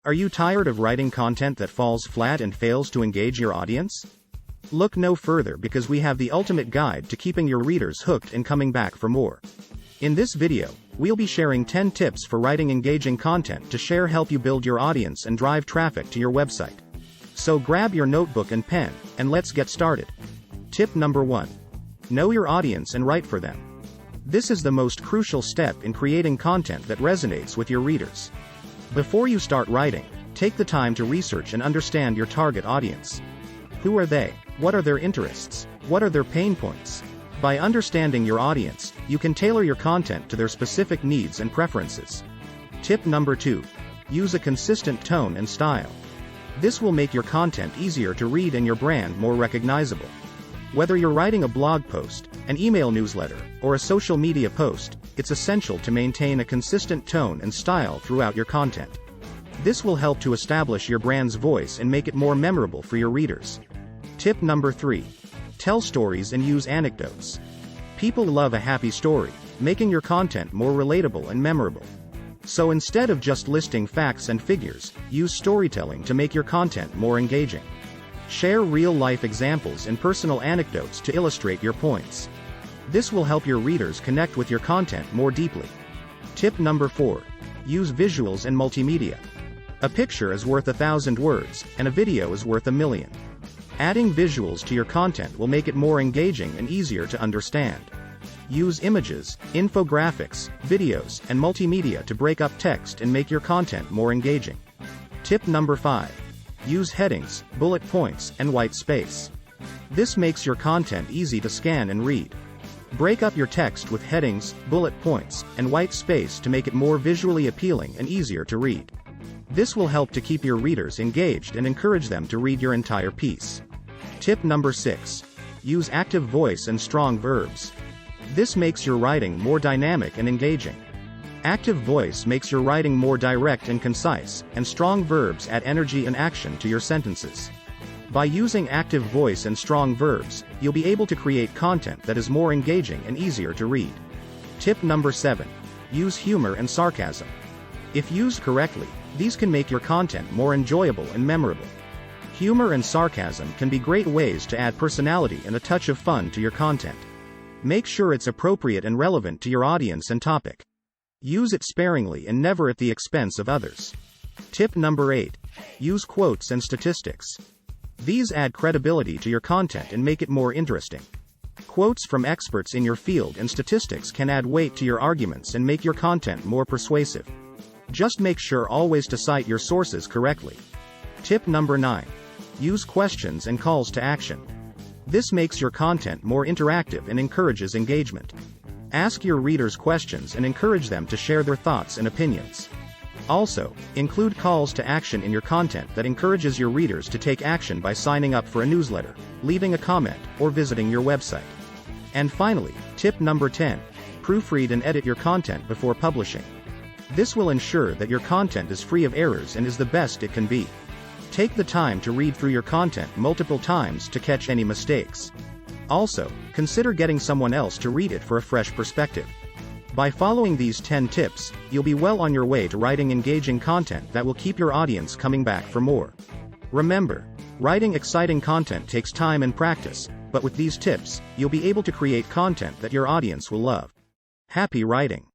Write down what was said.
Are you tired of writing content that falls flat and fails to engage your audience? Look no further, because we have the ultimate guide to keeping your readers hooked and coming back for more. In this video, we'll be sharing 10 tips for writing engaging content to help you build your audience and drive traffic to your website. So grab your notebook and pen, and let's get started. Tip number 1. Know your audience and write for them. This is the most crucial step in creating content that resonates with your readers. Before you start writing, take the time to research and understand your target audience. Who are they? What are their interests? What are their pain points? By understanding your audience, you can tailor your content to their specific needs and preferences. Tip number 2. Use a consistent tone and style. This will make your content easier to read and your brand more recognizable. Whether you're writing a blog post, an email newsletter, or a social media post, it's essential to maintain a consistent tone and style throughout your content. This will help to establish your brand's voice and make it more memorable for your readers. Tip number 3. Tell stories and use anecdotes. People love a happy story, making your content more relatable and memorable. So instead of just listing facts and figures, use storytelling to make your content more engaging. Share real-life examples and personal anecdotes to illustrate your points. This will help your readers connect with your content more deeply. Tip number 4. Use visuals and multimedia. A picture is worth 1,000 words, and a video is worth 1,000,000. Adding visuals to your content will make it more engaging and easier to understand. Use images, infographics, videos, and multimedia to break up text and make your content more engaging. Tip number 5. Use headings, bullet points, and white space. This makes your content easy to scan and read. Break up your text with headings, bullet points, and white space to make it more visually appealing and easier to read. This will help to keep your readers engaged and encourage them to read your entire piece. Tip number 6. Use active voice and strong verbs. This makes your writing more dynamic and engaging. Active voice makes your writing more direct and concise, and strong verbs add energy and action to your sentences. By using active voice and strong verbs, you'll be able to create content that is more engaging and easier to read. Tip number 7. Use humor and sarcasm. If used correctly, these can make your content more enjoyable and memorable. Humor and sarcasm can be great ways to add personality and a touch of fun to your content. Make sure it's appropriate and relevant to your audience and topic. Use it sparingly and never at the expense of others. Tip number 8. Use quotes and statistics. These add credibility to your content and make it more interesting. Quotes from experts in your field and statistics can add weight to your arguments and make your content more persuasive. Just make sure always to cite your sources correctly. Tip number 9. Use questions and calls to action. This makes your content more interactive and encourages engagement. Ask your readers questions and encourage them to share their thoughts and opinions. Also, include calls to action in your content that encourages your readers to take action by signing up for a newsletter, leaving a comment, or visiting your website. And finally, tip number 10. Proofread and edit your content before publishing. This will ensure that your content is free of errors and is the best it can be. Take the time to read through your content multiple times to catch any mistakes. Also, consider getting someone else to read it for a fresh perspective. By following these 10 tips, you'll be well on your way to writing engaging content that will keep your audience coming back for more. Remember, writing exciting content takes time and practice, but with these tips, you'll be able to create content that your audience will love. Happy writing!